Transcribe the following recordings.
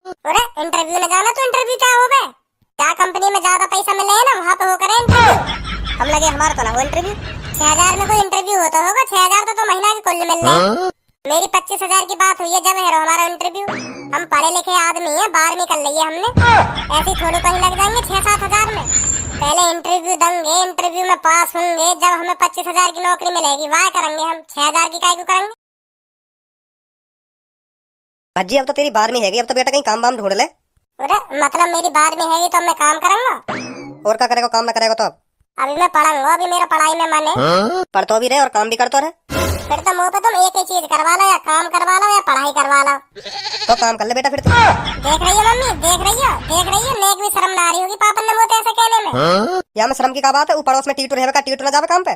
अरे इंटरव्यू में जाना तो इंटरव्यू क्या हो गए? क्या कंपनी में ज्यादा पैसा मिले है ना वहाँ पे हो करे इंटरव्यू। हम लगे हमारा तो ना हो इंटरव्यू। 6,000 में कोई इंटरव्यू होता होगा? 6,000 तो महीना की कुल मिल रहा है। मेरी 25,000 की बात हुई है जब है हमारा इंटरव्यू। हम पढ़े लिखे आदमी है, 12वीं कर ली है हमने। ऐसे थोड़ी कहीं लग जाएंगे 6-7 हजार में। पहले इंटरव्यू देंगे, इंटरव्यू में पास होंगे, जब हमें 25,000 की नौकरी मिलेगी वाह करेंगे हम। 6,000 की काय को करेंगे? भज्जी अब तो तेरी 12वीं हैगी, अब तो बेटा कहीं काम वाम ढूंढ ले। अरे मतलब मेरी 12वीं हैगी तो मैं काम करूंगा? और क्या करेगा, काम ना करेगा तो अब? अभी मैं पढ़ूंगा, अभी मेरा पढ़ाई में मन है। पढ़तो भी रहे और काम भी करतो रहे। फिर तो मुंह पे तुम एक ही चीज करवा लो, या काम करवा लो या पढ़ाई करवा लो। तो काम कर ले बेटा फिर। देख रही हो मम्मी, देख रही हो, देख रही हो, नेक भी शर्म ना आ रही होगी पापा ने मुझे ऐसे कहने में। यहाँ में शर्म की क्या बात है? वो पड़ोस में टीटू रहेगा का, टीटू ना जावे काम पे।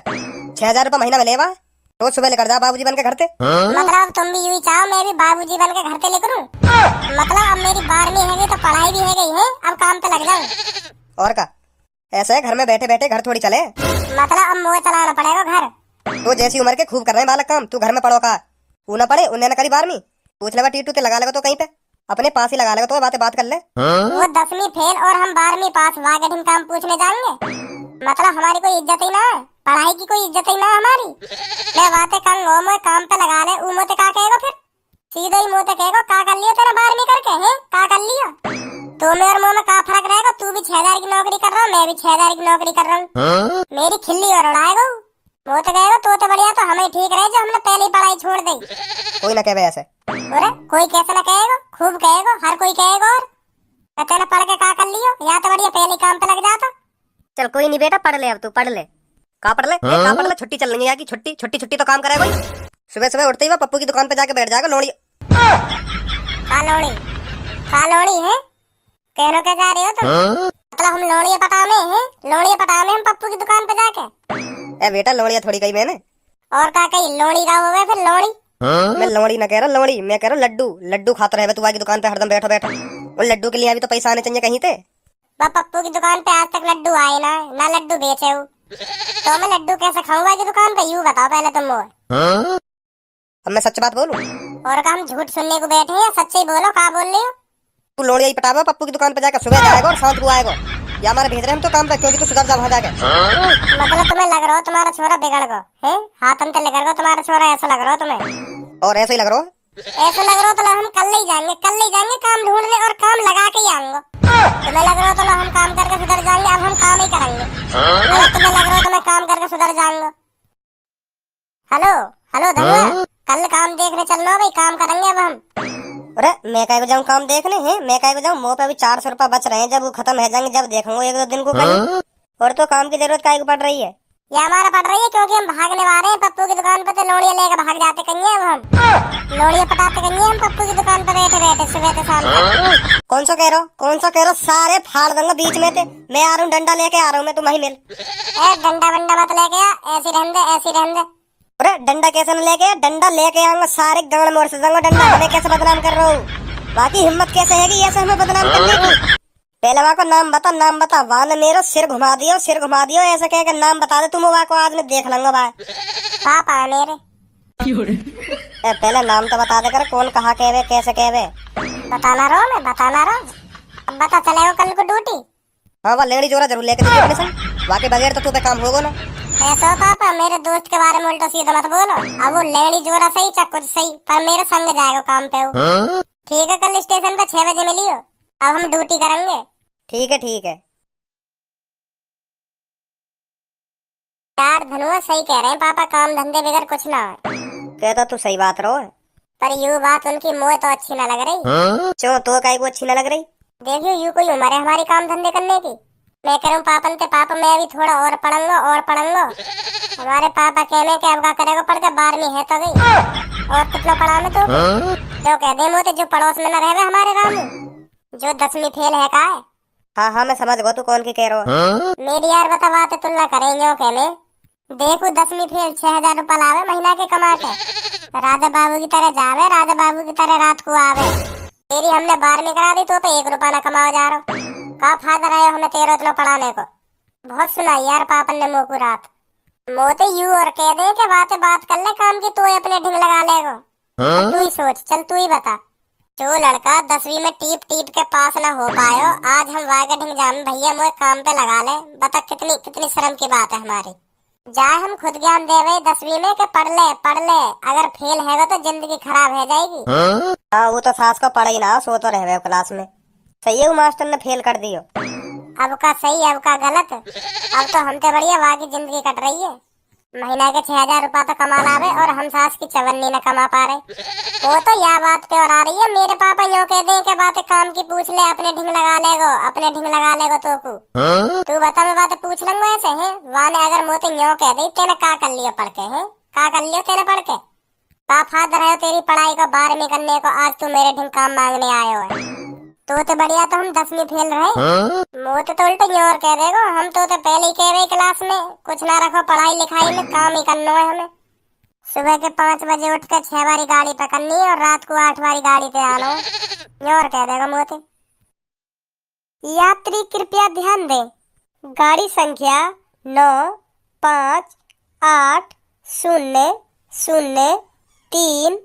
6,000 रुपए महीना मिलेगा, रोज सुबह लेकर जा बाबूजी बन के घर से। मतलब तुम भी यूं ही चाहो मैं भी बाबूजी बन के घर पे लेकर हूँ? मतलब अब मेरी 12वीं है गई तो पढ़ाई भी है गई है, अब काम पे लग जाऊं। और का ऐसा है, घर में बैठे बैठे घर थोड़ी चले। मतलब अब मुझे चलाना पड़ेगा घर। तो जैसी उम्र के खूब कर रहे हैं बालक काम, तू घर में पढ़ो का। तू ना पढ़े, उन्हें ना करी 12वीं। पूछ लेगा टीटू ते लगा लेगा तो कहीं पे अपने पास ही लगा लेगा, तो बातें बात कर ले। वो 10वीं फेल और हम 12वीं पास, वागेटिंग काम पूछने जाएंगे? मतलब हमारी कोई इज्जत ही ना है, पढ़ाई की कोई इज्जत ही ना हमारी। मैं बातें कहूंगा मैं काम पे लगा ले, ऊ मोते का कहेगा फिर? सीधे ही मोते कहेगा का कर लिया तेरा 12वीं करके है, का कर लिया? तो मेरे मुंह में का फर्क रहेगा? तू भी 6,000 की नौकरी कर रहा हूँ, मैं भी 6,000 की नौकरी कर रहा हूँ। मेरी खिल्ली और उड़ाएगा वो तो कहेगा तो बढ़िया तो हमें ठीक रहे जो हमने पहले ही पढ़ाई छोड़ दी। कोई ना कहे ऐसे। अरे कोई कैसे ना कहेगा, खूब कहेगा, हर कोई कहेगा। और तेने पढ़ के का कर लियो, या तो बढ़िया पहले काम पे लग जाता। चल कोई नहीं बेटा, पढ़ ले, अब तू पढ़ ले। का पढ़ ले, का पढ़ ले, छुट्टी चल रही है कि छुट्टी छुट्टी छुट्टी तो काम करेगा कोई। सुबह सुबह उठते ही वो पप्पू की दुकान पे जाके बैठ जाएगा लोड़ी। लोड़ी का लोड़ी है? कहनो क्या जा रहे हो तुम? मतलब हम लोड़िया पटाने हैं, लोड़िया पटाने हम पप्पू की दुकान पे जाके? ए बेटा लोड़िया थोड़ी कही मैंने। और का कही लोड़ी का हो गए फिर लोड़ी? मैं लोड़ी ना कह रहा, लोड़ी मैं कह रहा लड्डू। लड्डू खाता रहे तू आगे दुकान पे हरदम बैठो बैठो। उन लड्डू के लिए अभी तो पैसा आने चाहिए कहीं से। वह पप्पू की दुकान पे आज तक लड्डू आए ना, ना लड्डू बेचे हो। तो मैं लड्डू कैसे खाऊंगा की दुकान पे, यूं बताओ पहले तुम मुझे। अब मैं सच बात बोलूं? और का हम झूठ सुनने को बैठे हैं, सच्चे ही बोलो का बोल रहे हो? तू लोड़िया ही पटावा पप्पू की दुकान पे जाकर, सुबह जाएगा और शाम को आएगा। या हमारे भेज रहे हम तो काम पे, क्योंकि तू सुधर जा वहां जाके। मतलब तुम्हें लग रहा हो तुम्हारा छोरा बिगड़ गो है? हाथ अंते लग रहा तुम्हारा छोरा, ऐसा लग रहा हो तुम्हें? और ऐसा ही लग रहा हो। ऐसा लग रहा हो तो हम कल ही जाएंगे, कल ही जाएंगे काम ढूंढने और काम लगा के ही आऊंगा। तुम्हें लग रहा हो तो हम काम करके सुधर जाएंगे, अब हम काम ही करेंगे। अगर तुम्हें लग रहा हो तो मैं काम करके सुधर जाऊंगा। हेलो हेलो धनुआ, कल काम देखने चलना भाई, काम करेंगे अब हम। अरे मैं कहीं जाऊँ काम देखने हैं? मैं कहीं जाऊँ? मुँह पे अभी 400 रुपया बच रहे हैं, जब वो खत्म हो जाएंगे जब देखूंगा 1-2 दिन को कहीं। और तो काम की जरूरत काहे को पड़ रही है? ये हमारा पड़ रही है क्योंकि हम भागने वाले हैं पप्पू की दुकान पे, तो लोड़िया लेकर भाग जाते कहीं अब हम। लोड़िया पटाते कहीं हम पप्पू की दुकान पे बैठे रहते सुबह से शाम तक। कौन सा कह रहा हो, कौन सा कह रहा हो? सारे फाड़ दूंगा बीच में से। मैं आ रहा हूँ, डंडा लेके आ रहा हूँ मैं, तुम वहीं मिल। डंडा वंडा मत लेके आ, ऐसी रहने दे, ऐसी रहने दे। अरे डंडा कैसे न लेके? डंडा लेके आऊंगा, सारे गांड मोड़ से जाऊंगा डंडा। हमें कैसे बदनाम कर रहा हूँ? बाकी हिम्मत कैसे है कि ऐसे हमें बदनाम करने की? पहले वहाँ को नाम बता, नाम बता। वहाँ ने मेरा सिर घुमा दियो, सिर घुमा दियो, ऐसे कह के नाम बता दे तुम। वहाँ को आज मैं देख लूंगा भाई। पापा मेरे पहले नाम तो बता दे कर, कौन कहाँ कहवे कैसे कहवे। बताना रहो, मैं बताना रहो। अब बता चले हो कल को ड्यूटी? हाँ वह लेडी जोरा जरूर लेके अपने संग, वाके बगैर तो तू पे काम होगा ना। ऐसा हो पापा, मेरे दोस्त के बारे में उल्टा सीधा मत बोलो। अब वो लेडी जोरा सही चाहे कुछ सही, पर मेरे संग जाएगा काम पे वो। ठीक है, कल स्टेशन पे 6 बजे मिलियो, अब हम ड्यूटी करेंगे। ठीक है ठीक है। यार धनुआ सही कह रहे हैं पापा, काम धंधे बगैर कुछ ना हो। कहता तू सही बात रहो। पर यूं बात उनकी मुझे तो अच्छी ना लग रही। क्यों, तो काहे को अच्छी ना लग रही? देखियो यूं कोई उम्र है हमारी काम धंधे करने की? मैं कह रहा हूँ पापन के पापा, मैं अभी थोड़ा और पढ़ूंगा और पढ़ूंगा। हमारे पापा कहने के अब क्या करेगा पढ़ के, 12वीं है तो गई और कितना पढ़ा मैं तो। जो कह दे मोते जो पड़ोस में न रहे हमारे रामू, जो 10वीं फेल है का है। हाँ हाँ मैं समझ गया तू कौन की कह रहा हो। मेरी यार बता बात तुलना करेंगे कहने। देखो 10वीं फेल 6,000 रुपया लावे महीना के कमा के, राजा बाबू की तरह जावे, राजा बाबू की तरह रात को आवे। तेरी हमने 12वीं करा दी तो पे 1 रुपया ना कमाओ जा रहा। का फायदा रहा हमें तेरे इतना पढ़ाने को? बहुत सुना यार पापन ने मोकू रात मोते यू और कह दे के बातें बात कर ले काम की, तू अपने ढिंग लगा लेगा। तू ही सोच, चल तू ही बता, जो लड़का 10वीं में टीप टीप के पास ना हो पायो, आज हम वागे ढंग जाम भैया मोए काम पे लगा ले। बता कितनी कितनी शर्म की बात है हमारी। जाए हम खुद ज्ञान देवे 10वीं में के पढ़ ले, अगर फेल हैगा तो जिंदगी खराब हो जाएगी। हाँ वो तो सास को पढ़ ही ना, सो तो रहे क्लास में। सही है, वो मास्टर ने फेल कर दियो। अब का सही अब का गलत, अब तो हमसे बढ़िया वागी जिंदगी कट रही है। महीना के 6,000 रुपया तो कमा लावे और हम सास की चवन्नी न कमा पा रहे। वो तो यह बात पे और आ रही है, मेरे पापा यूँ कह दे के बातें काम की पूछ ले, अपने ढिंग लगा लेगो, अपने ढिंग लगा लेगो तो को। तू बता मैं बातें पूछ लूंगा ऐसे है। वाने अगर मोते यूँ कह दे तेने का कर लियो पढ़ के है, का कर लियो तेने पढ़ के। का फादर है तेरी पढ़ाई को 12वीं करने को, आज तू मेरे ढिंग काम मांगने आयो है। तो बढ़िया तो हम 10वीं फेल रहे। मोत तो उल्टे न्योर कह देगो, हम तो पहले ही कह रहे क्लास में कुछ ना रखो, पढ़ाई लिखाई में काम ही करना है हमें। सुबह के 5 बजे उठ कर 6 बारी गाड़ी पकड़नी है और रात को 8 बारी गाड़ी पे आना है। न्योर कह देगा मोते। यात्री कृपया ध्यान दें, गाड़ी संख्या 95803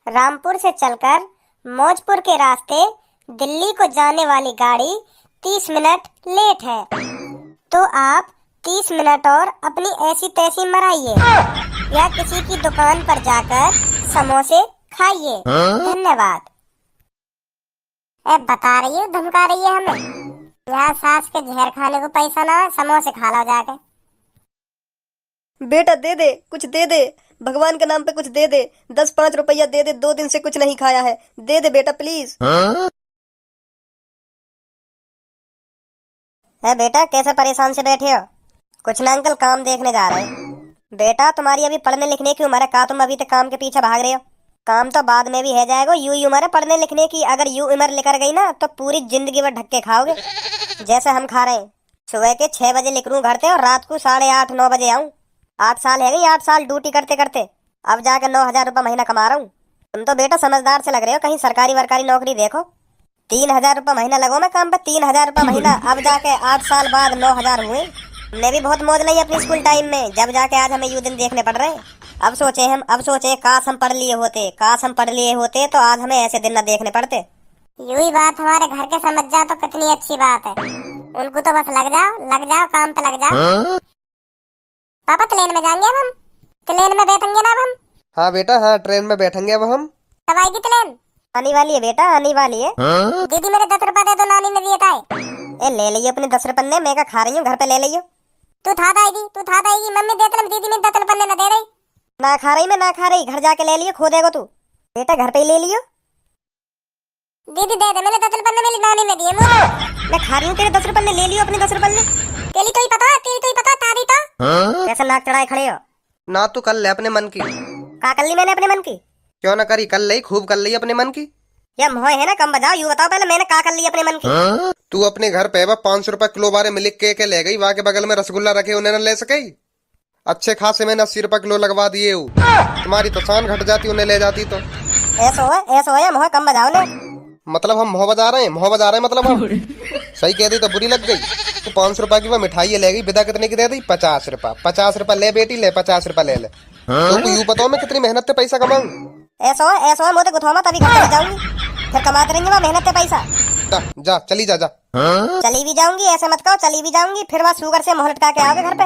रामपुर से चलकर मौजपुर के रास्ते दिल्ली को जाने वाली गाड़ी 30 मिनट लेट है, तो आप 30 मिनट और अपनी ऐसी तैसी मराइए या किसी की दुकान पर जाकर समोसे खाइए। धन्यवाद। बता रही हूँ, धमका रही है हमें। यहाँ सास के जहर खाने को पैसा ना, समोसे खा लो जाके। बेटा दे दे, कुछ दे दे, भगवान के नाम पे कुछ दे दे। 10-5 रुपया दे दे, 2 दिन से कुछ नहीं खाया है, दे दे बेटा प्लीज। है बेटा, कैसे परेशान से बैठे हो? कुछ ना अंकल, काम देखने जा रहे हैं। बेटा तुम्हारी अभी पढ़ने लिखने की उम्र है, का तुम अभी तक काम के पीछे भाग रहे हो? काम तो बाद में भी है जाएगा, यू उम्र है पढ़ने लिखने की। अगर यू उम्र लेकर गई ना तो पूरी जिंदगी भर ढक्के खाओगे, जैसे हम खा रहे हैं। सुबह के 6 बजे निकलूं घर से और रात को 8:30-9 बजे आऊं। 8 साल है गई, 8 साल ड्यूटी करते करते, अब जाकर 9,000 रुपया महीना कमा रहा हूँ। तुम तो बेटा समझदार से लग रहे हो, कहीं सरकारी वरकारी नौकरी देखो। 3,000 रुपया महीना लगो मैं काम पे, 3,000 रुपया महीना। अब जाके 8 साल बाद 9,000 हुए। हमने भी बहुत मौज ली अपनी स्कूल टाइम में, जब जाके आज हमें यू दिन देखने पड़ रहे हैं। अब सोचे काश हम पढ़ लिए होते, तो आज हमें ऐसे दिन न देखने पड़ते। यू ही बात हमारे घर के समझ जाओ तो कितनी अच्छी बात है। उनको तो बस लग जाओ काम पे लग जाओ। पापा ट्रेन में जाएंगे अब हम, ट्रेन में बैठेंगे ना अब हम। हाँ बेटा, हाँ ट्रेन में बैठेंगे अब हम। कब आएगी ट्रेन? आने वाली है बेटा, आने वाली है। दीदी मेरे 10 रुपए दे दो, नानी ने दिए था। ले लियो अपने 10 रुपये, मैं का खा रही हूँ, घर पे ले लियो। तू था आएगी मम्मी दे दे, दीदी में 10 रुपए न दे रही। ना खा रही, घर जाके ले लियो, खो देगा तू। बेटा घर पे ही ले लियो। दीदी दे दे, मैंने 10 रुपए मेरी नानी ने दिए। मैं खा रही हूँ, तेरे 10 रुपये ले लियो, अपने 10 रुपये। तेरी तो ही पता तारी तो। कैसे नाक चढ़ाए खड़े हो? ना तू कर ले अपने मन की। का कर ली मैंने अपने मन की? क्यों ना करी, कर ली, खूब कर ली अपने मन की। या मोह है ना, कम बजाओ, यू बताओ पहले मैंने का कर ली अपने मन की। तू अपने घर पे 500 रुपए किलो बारे में लिख के ले गई, वहाँ के बगल में रसगुल्ला रखे उन्हें न ले सके। अच्छे खासे मैंने 80 रुपए किलो लगवा दिए। तुम्हारी तो शान घट जाती, उन्हें ले जाती तो। ऐसा है मोह, कम बजाओ ने। मतलब हम मोह बजा रहे हैं मतलब हम। सही कह दी तो बुरी लग गई। तो 500 रुपए की वो मिठाई ले गई, विदा कितने की दे दी? 50 रुपया। 50 रुपया ले बेटी, ले 50 रुपया ले। तो यूँ बताओ मैं कितनी मेहनत से पैसा कमाऊं? ऐसा है मोते गुथवा मत, अभी घर चली जाऊंगी, फिर कमाते रहेंगे वहाँ मेहनत से पैसा। जा चली जा। चली भी जाऊंगी, ऐसे मत कहो, चली भी जाऊंगी, फिर वहाँ शुगर से मोह लटका के आओगे घर पे।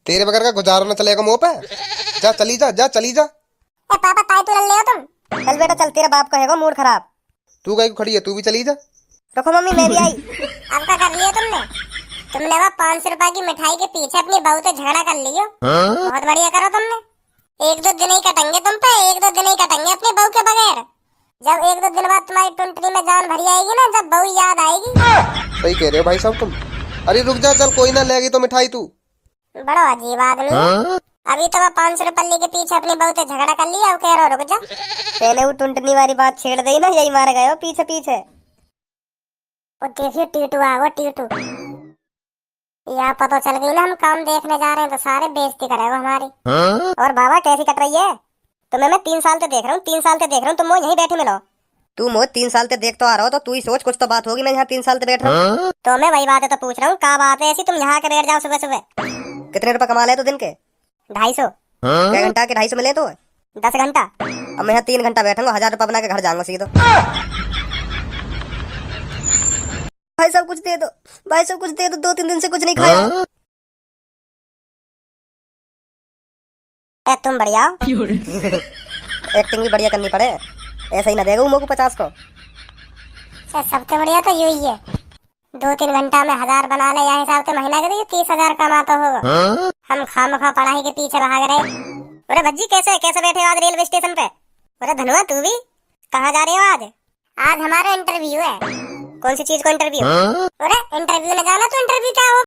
तेरे बगैर का गुजारा न चलेगा मुंह पे। जा चली जा। पापा ताई तो ले तुम। चल बेटा चल, तेरा बाप कहेगा मूड खराब। तू कहीं खड़ी है, तू भी चली जा। रुको मम्मी, मैं भी आई। अब क्या कर लिया तुमने वहाँ 500 रुपए की मिठाई के पीछे अपनी बहू से झगड़ा कर लियो। बहुत बढ़िया करो तुमने। 1-2 दिन ही कटेंगे तुम पे, 1-2 दिन ही कटेंगे अपनी बहू के बगैर। जब 1-2 दिन बाद तुम्हारी टुंटरी में जान भरी आएगी ना, जब बहू याद आएगी। सही कह रहे हो भाई साहब तुम। अरे रुक जा, चल कोई ना लेगी तो मिठाई तू। बड़ा अजीब आदमी। अभी तो 500 रुपये के पीछे अपनी बहू से झगड़ा कर लिया, अब कह रहा रुक जा। पहले वो टुंटनी वाली बात छेड़ दी ना, यही मारे गए हो पीछे। वो देखिए टीटू आ गया, टीटू। यहाँ पता चल गई ना हम काम देखने जा रहे हैं, तो सारे बेइज्जती करेगा हमारी। और बाबा कैसी कट रही है? तुम्हें मैं 3 साल से देख रहा हूँ, तुम वो यहीं बैठे मिलो। तू मोह 3 साल से देख तो आ रहा हो, तो तू ही सोच, कुछ तो बात होगी, मैं यहाँ 3 साल से बैठ रहा हूँ। तो मैं वही बात है तो पूछ रहा हूँ, क्या बात है ऐसी तुम यहाँ के बैठ जाओ सुबह। कितने रुपए कमा ले तो दिन के? 250। क्या घंटा के 250 मिले तो 10 घंटा। अब मैं यहाँ 3 घंटा बैठूंगा, 1000 रुपया बना के घर जाऊंगा सीधो। भाई सब कुछ दे दो, भाई सब कुछ दे दो, 2-3 दिन से कुछ नहीं खाया। तुम बढ़िया हो। एक्टिंग भी बढ़िया करनी पड़े, ऐसा ही ना देगा उमो को 50 को। सबसे बढ़िया तो यही है, 2-3 घंटा में 1000 बना ले, या हिसाब से महीना के 30,000 कमाता होगा। हम खामखा पढ़ाई के पीछे भाग रहे। अरे भज्जी कैसे बैठे हो आज रेलवे स्टेशन पे? अरे धनुआ तू भी कहाँ जा रहे हो आज? आज हमारा इंटरव्यू है। कौन सी चीज को इंटरव्यू? अरे इंटरव्यू न जाना तो इंटरव्यू क्या हो